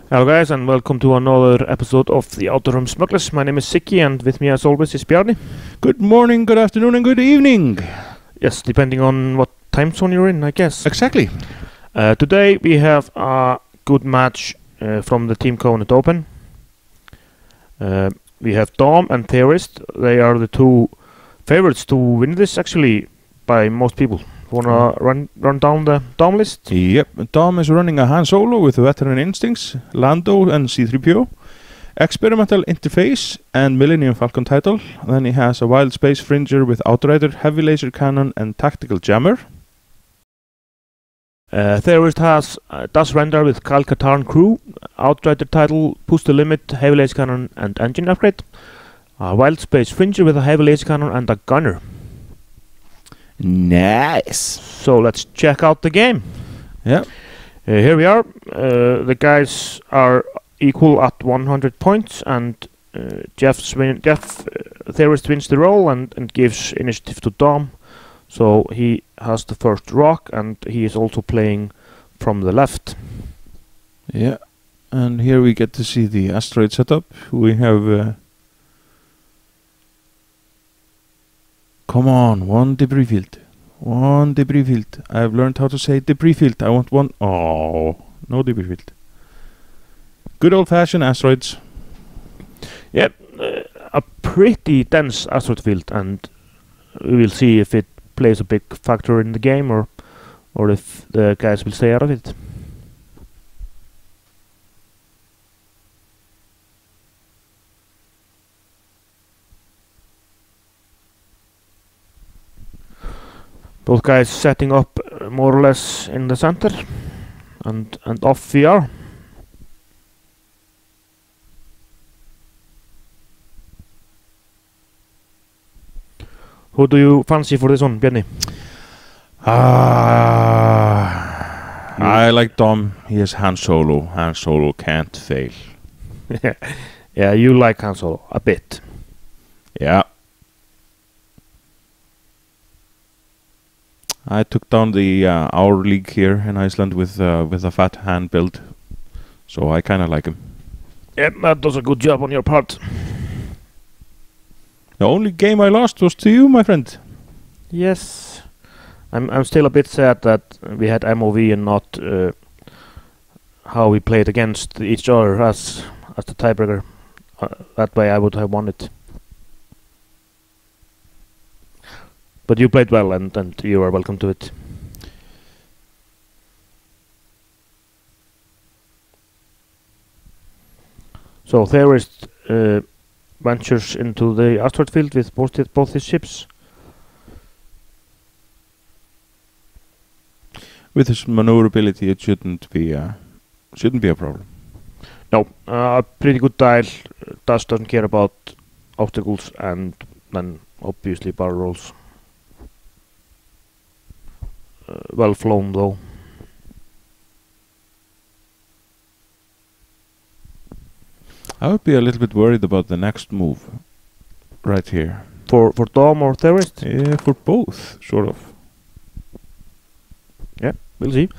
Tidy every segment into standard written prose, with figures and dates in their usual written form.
Hello guys, and welcome to another episode of the Outer Rim Smugglers. My name is Siggi, and with me as always is Bjarni. Good morning, good afternoon, and good evening. Yes, depending on what time zone you're in, I guess. Exactly. Today we have a good match from the Team Covenant Open. We have Dom and Theorist. They are the two favorites to win this, actually, by most people. Wanna run down the Dom list? Yep, Dom is running a Han Solo with Veteran Instincts, Lando and C-3PO, Experimental Interface and Millennium Falcon title. Then he has a Wild Space Fringer with Outrider, Heavy Laser Cannon and Tactical Jammer. Theorist does render with Kal Katarn Crew, Outrider title, Push the Limit, Heavy Laser Cannon and Engine Upgrade. Wild Space Fringer with a Heavy Laser Cannon and a Gunner. Nice. So let's check out the game. Yeah. Here we are. The guys are equal at 100 points, and Theorist wins the roll and gives initiative to Dom. So he has the first rock, and he is also playing from the left. Yeah. And here we get to see the asteroid setup. We have... Come on, one debris field. One debris field. I've learned how to say debris field. I want one. Oh, no debris field. Good old-fashioned asteroids. Yep, a pretty dense asteroid field, and we will see if it plays a big factor in the game or if the guys will stay out of it. Both guys setting up more or less in the center, and off we are. Who do you fancy for this one, Bjarni? I like Dom. He is Han Solo. Han Solo can't fail. Yeah, you like Han Solo a bit. Yeah. I took down the our league here in Iceland with a fat Han build, so I kind of like him. Yep, that does a good job on your part. The only game I lost was to you, my friend. Yes, I'm still a bit sad that we had MOV and not how we played against each other as the tiebreaker. That way I would have won it. But you played well, and you are welcome to it. So Theorist ventures into the asteroid field with both his ships. With his maneuverability, it shouldn't be a problem. No, a pretty good dial. Doesn't care about obstacles, and then obviously barrel rolls. Well flown though. I would be a little bit worried about the next move right here. For Dom or Theorist? Yeah, for both, sort of. Yeah, we'll see.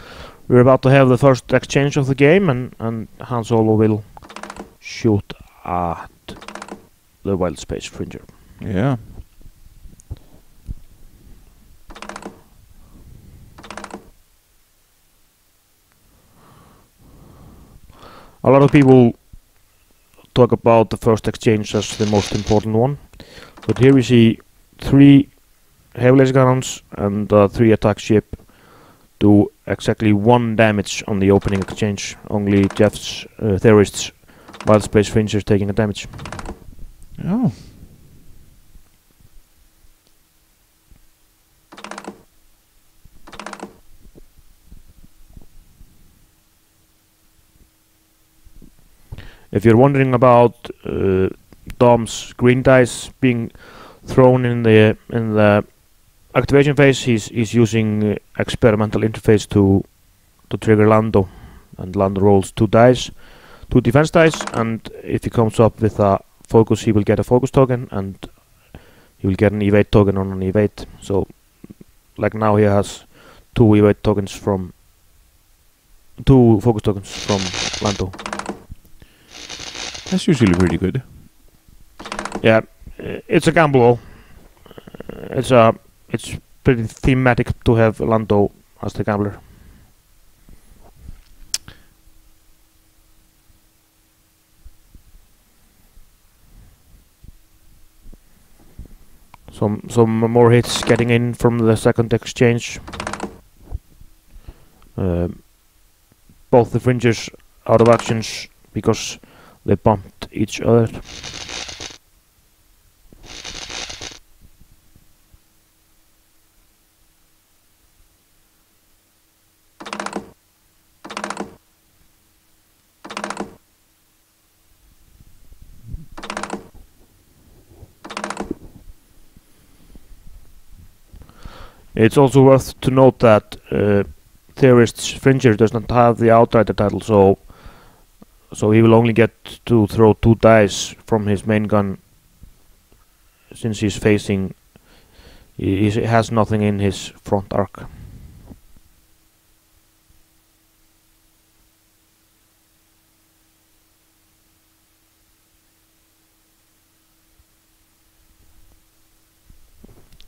We're about to have the first exchange of the game, and Han Solo will shoot at the Wild Space Fringer. Yeah. A lot of people talk about the first exchange as the most important one, but here we see 3 heavy laser cannons and 3 attack ship do exactly 1 damage on the opening exchange. Only Jeff's Theorist's Wild Space Fringer is taking a damage. Oh. If you're wondering about Dom's green dice being thrown in the activation phase, he's using experimental interface to trigger Lando, and Lando rolls 2 dice, 2 defense dice, and if he comes up with a focus, he will get a focus token, and he will get an evade token on an evade. So like now he has 2 evade tokens from 2 focus tokens from Lando. That's usually pretty good. Yeah, it's a gamble. It's pretty thematic to have Lando as the gambler. Some more hits getting in from the second exchange. Both the fringers out of actions because they bumped each other. It's also worth to note that Theorist's Fringer does not have the Outrider title, so he will only get to throw 2 dice from his main gun, since he's facing. He has nothing in his front arc.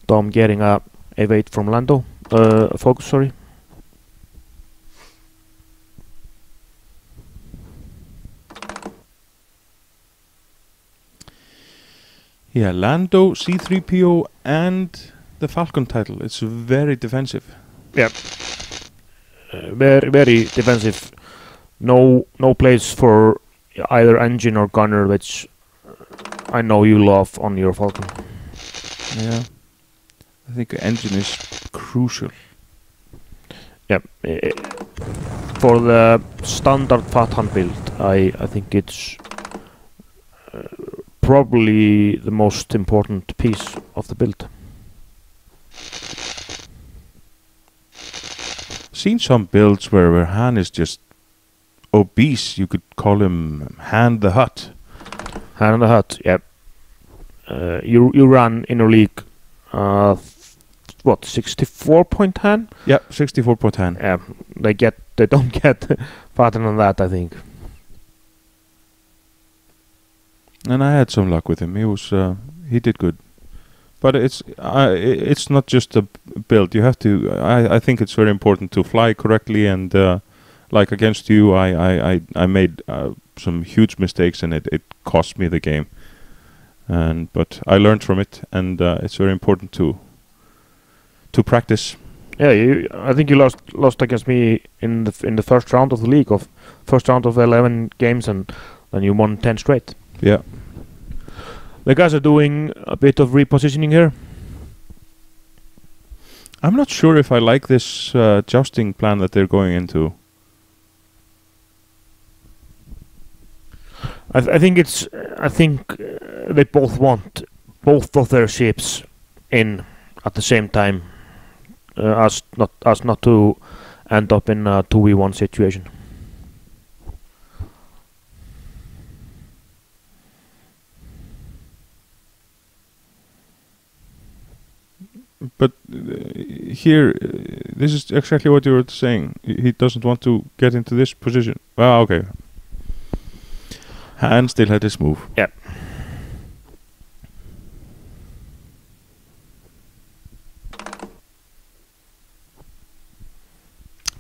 Dom getting a evade from Lando. Focus, sorry. Yeah, Lando, C3PO, and the Falcon title. It's very defensive. Yeah. Very defensive. No place for either engine or gunner, which I know you love on your Falcon. Yeah. I think engine is crucial. Yeah. For the standard Fatan build, I think it's probably the most important piece of the build. Seen some builds where Han is just obese. You could call him Han the Hut. Han the Hut, yeah. You run in a league, what, 64 point Han? Yeah, 64 point Han. Yeah, they don't get fatter than that, I think. And I had some luck with him. He did good. But it's not just a build. You have to. I think it's very important to fly correctly. And like against you, I made some huge mistakes, and it cost me the game. But I learned from it, and it's very important to practice. Yeah, I think you lost against me in the first round of the league, first round of 11 games, and then you won 10 straight. Yeah. The guys are doing a bit of repositioning here. I'm not sure if I like this jousting plan that they're going into. I think they both want both of their ships in at the same time, as not to end up in a 2v1 situation. But here, this is exactly what you were saying. He doesn't want to get into this position. Ah, okay. Han still had his move. Yeah.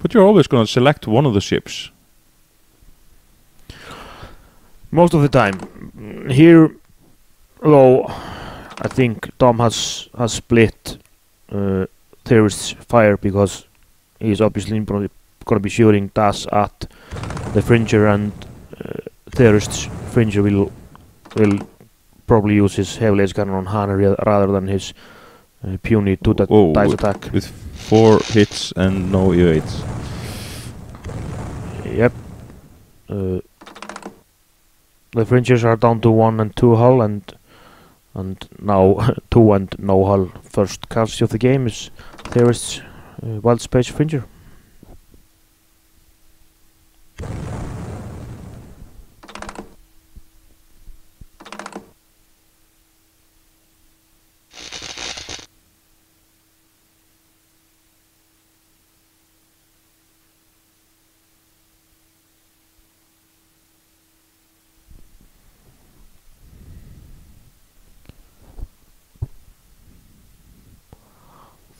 But you're always going to select one of the ships. Most of the time. Here, though, I think Tom has split Theorist's fire, because he's obviously going to be shooting Das at the Fringer, and Theorist's Fringer will probably use his heavy laser cannon on Han rather than his puny dice attack. With 4 hits and no evades. Yep. The Fringers are down to 1 and 2 hull, and now 2 and no hull. First casualty of the game is Theorist's Wild Space Fringer.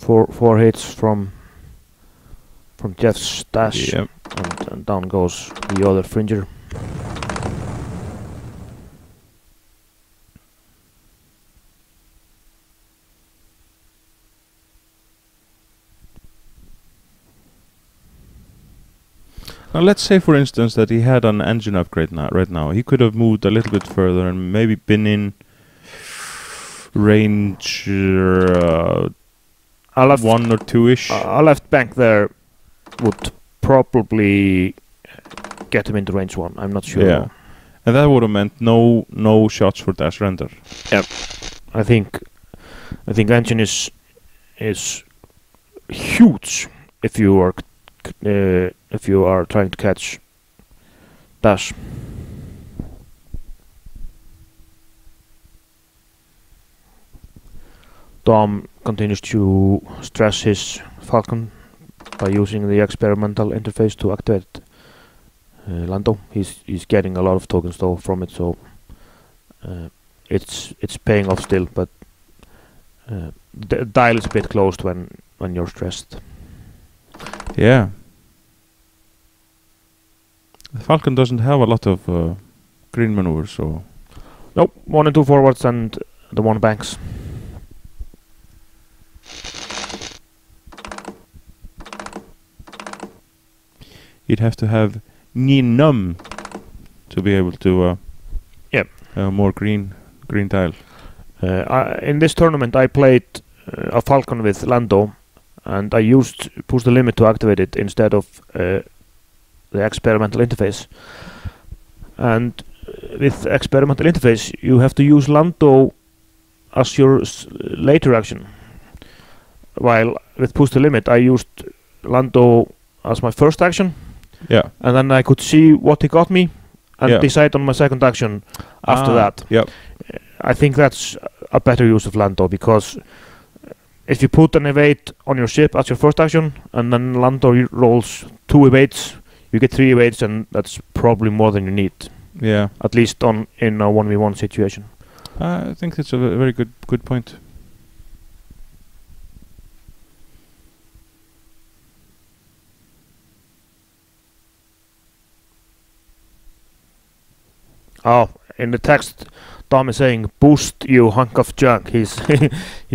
four hits from Jeff's dash, Yep. and down goes the other Fringer. Now let's say, for instance, that he had an engine upgrade right now. He could have moved a little bit further and maybe been in range A 1 or 2-ish. a left bank there would probably get him into range 1. I'm not sure. Yeah. And that would have meant no shots for dash render. I think engine is huge if you are trying to catch dash. Dom continues to stress his Falcon by using the experimental interface to activate Lando. He's getting a lot of tokens though from it, so it's paying off still, but the dial is a bit closed when you're stressed. Yeah. The Falcon doesn't have a lot of green maneuvers, so... Nope, 1 and 2 forwards and the 1 banks. You'd have to have Ninum to be able to more green tile. In this tournament I played a Falcon with Lando, and I used push the limit to activate it instead of the experimental interface. And with experimental interface you have to use Lando as your later action, while with push the limit I used Lando as my first action. Yeah. And then I could see what he got me and decide on my second action after that. Yep. I think that's a better use of Lando, because if you put an evade on your ship as your first action and then Lando rolls 2 evades, you get 3 evades, and that's probably more than you need. Yeah. At least in a 1v1 situation. I think that's a very good point. Oh, in the text, Tom is saying, "Boost, you hunk of junk." He's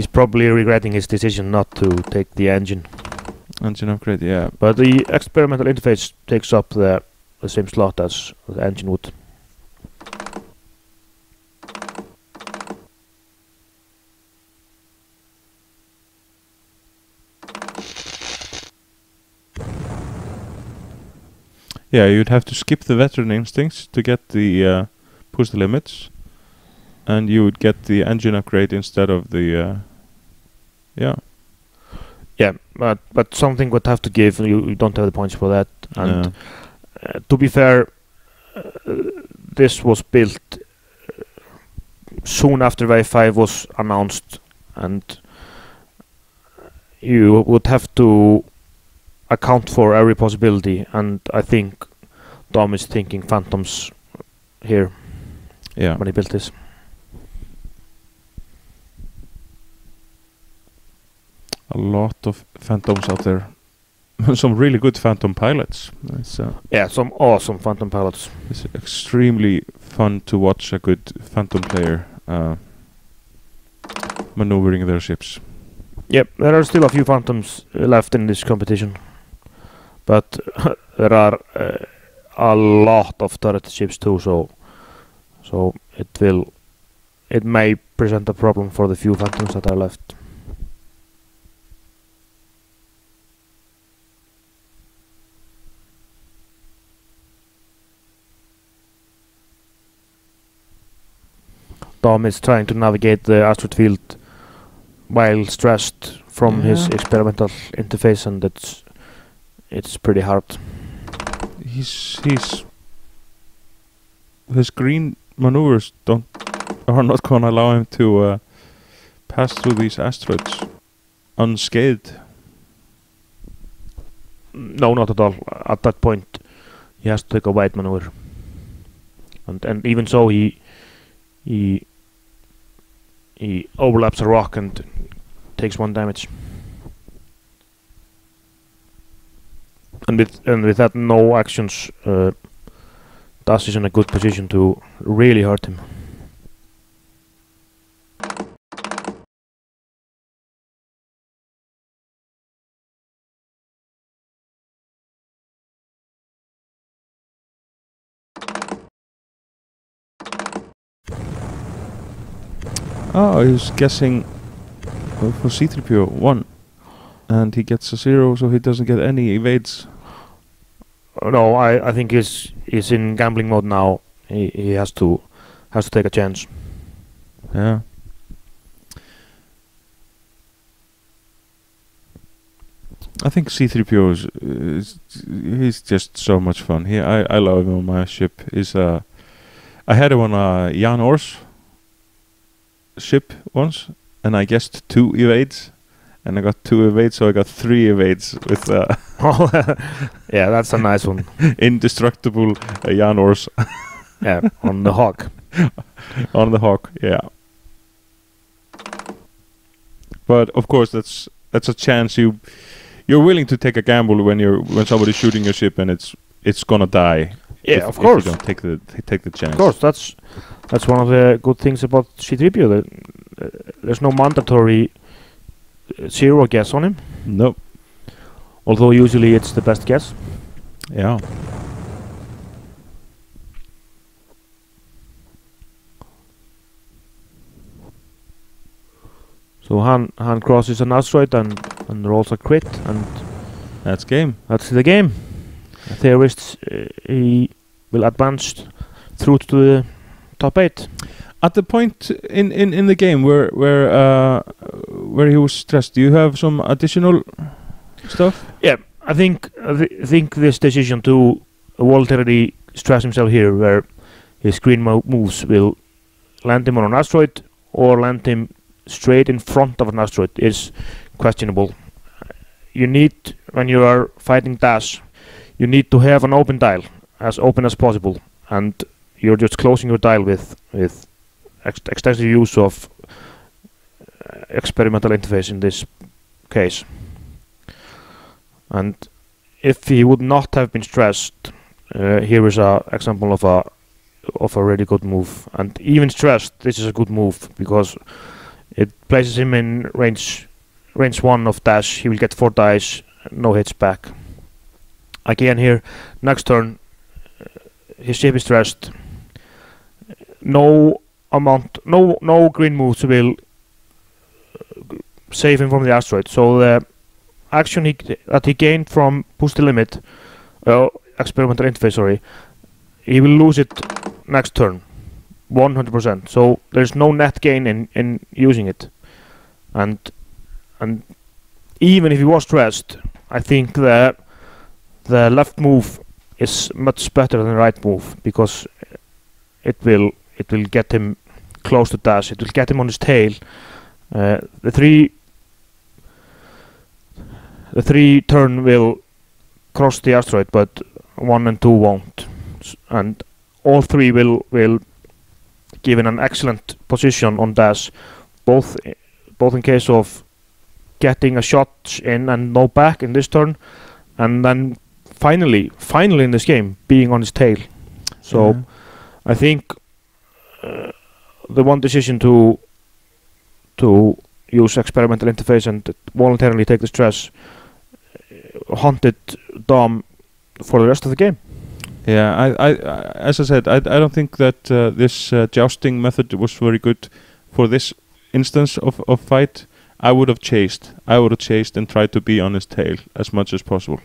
probably regretting his decision not to take the engine. Engine upgrade, yeah. But the experimental interface takes up the same slot as the engine would. Yeah, you'd have to skip the veteran instincts to get the push the limits, and you would get the engine upgrade instead of the yeah. Yeah, but something would have to give. You don't have the points for that. And to be fair, this was built soon after VII was announced, and you would have to account for every possibility. And I think Dom is thinking Phantoms here when he built this. A lot of Phantoms out there. Some really good Phantom pilots. Yeah, some awesome Phantom pilots. It's extremely fun to watch a good Phantom player maneuvering their ships. Yep, there are still a few Phantoms left in this competition, but there are a lot of turret ships too, so it may present a problem for the few Phantoms that are left. Dom is trying to navigate the asteroid field while stressed from his experimental interface, and it's pretty hard. His green maneuvers are not going to allow him to pass through these asteroids unscathed. No, not at all. At that point, he has to take a white maneuver, and even so, he overlaps a rock and takes 1 damage. and with that no actions, Das is in a good position to really hurt him. Oh, he was guessing for C-3PO 1, and he gets a 0, so he doesn't get any evades. No, I think he's in gambling mode now. He has to take a chance. Yeah. I think C-3PO he's just so much fun. I love him on my ship. I had him on a Jan Ors ship once, and I guessed 2 evades, and I got 2 evades, so I got 3 evades with yeah, that's a nice one. Indestructible Jan Ors. Yeah, on the Hawk. On the Hawk, yeah. But of course, that's a chance you're willing to take a gamble when somebody's shooting your ship and it's gonna die. Yeah, of course. If you don't take the chance. Of course, that's one of the good things about C-3PO. There's no mandatory 0 guess on him. Nope. Although usually it's the best guess. Yeah. So Han crosses an asteroid and rolls a crit, and that's game. That's the game. Theorist, he will advance through to the top 8. At the point in the game where he was stressed, do you have some additional stuff? Yeah, I think this decision to voluntarily stress himself here, where his screen moves will land him on an asteroid or land him straight in front of an asteroid, is questionable. You need, when you are fighting DAS, you need to have an open dial, as open as possible, and you're just closing your dial with extensive use of experimental interface in this case. And if he would not have been stressed, here is an example of a really good move. And even stressed, this is a good move because it places him in range 1 of dash. He will get 4 dice, no hits back. Again here, next turn, his ship is stressed. No green moves will save him from the asteroid. So the action that he gained from push the limit, experimental interface, sorry, he will lose it next turn, 100%. So there's no net gain in using it, and even if he was stressed, I think the left move is much better than the right move, because it will get him close to dash. It will get him on his tail. The three turn will cross the asteroid, but 1 and 2 won't, and all 3 will give in an excellent position on dash, both in case of getting a shot in and no back in this turn, and then finally in this game being on his tail. So I think the one decision to use experimental interface and voluntarily take the stress haunted Dom for the rest of the game. Yeah, I as I said, I don't think that this jousting method was very good for this instance of fight. I would have chased and tried to be on his tail as much as possible.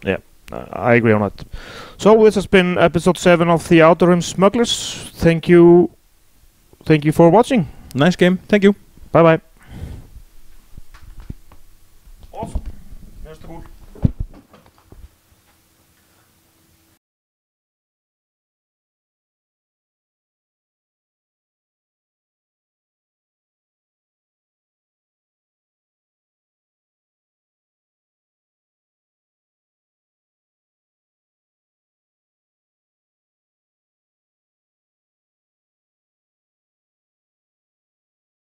Yeah, I agree on that. So this has been episode 7 of the Outer Rim Smugglers. Thank you for watching. Nice game. Thank you. Bye bye. Awesome. That's the goal.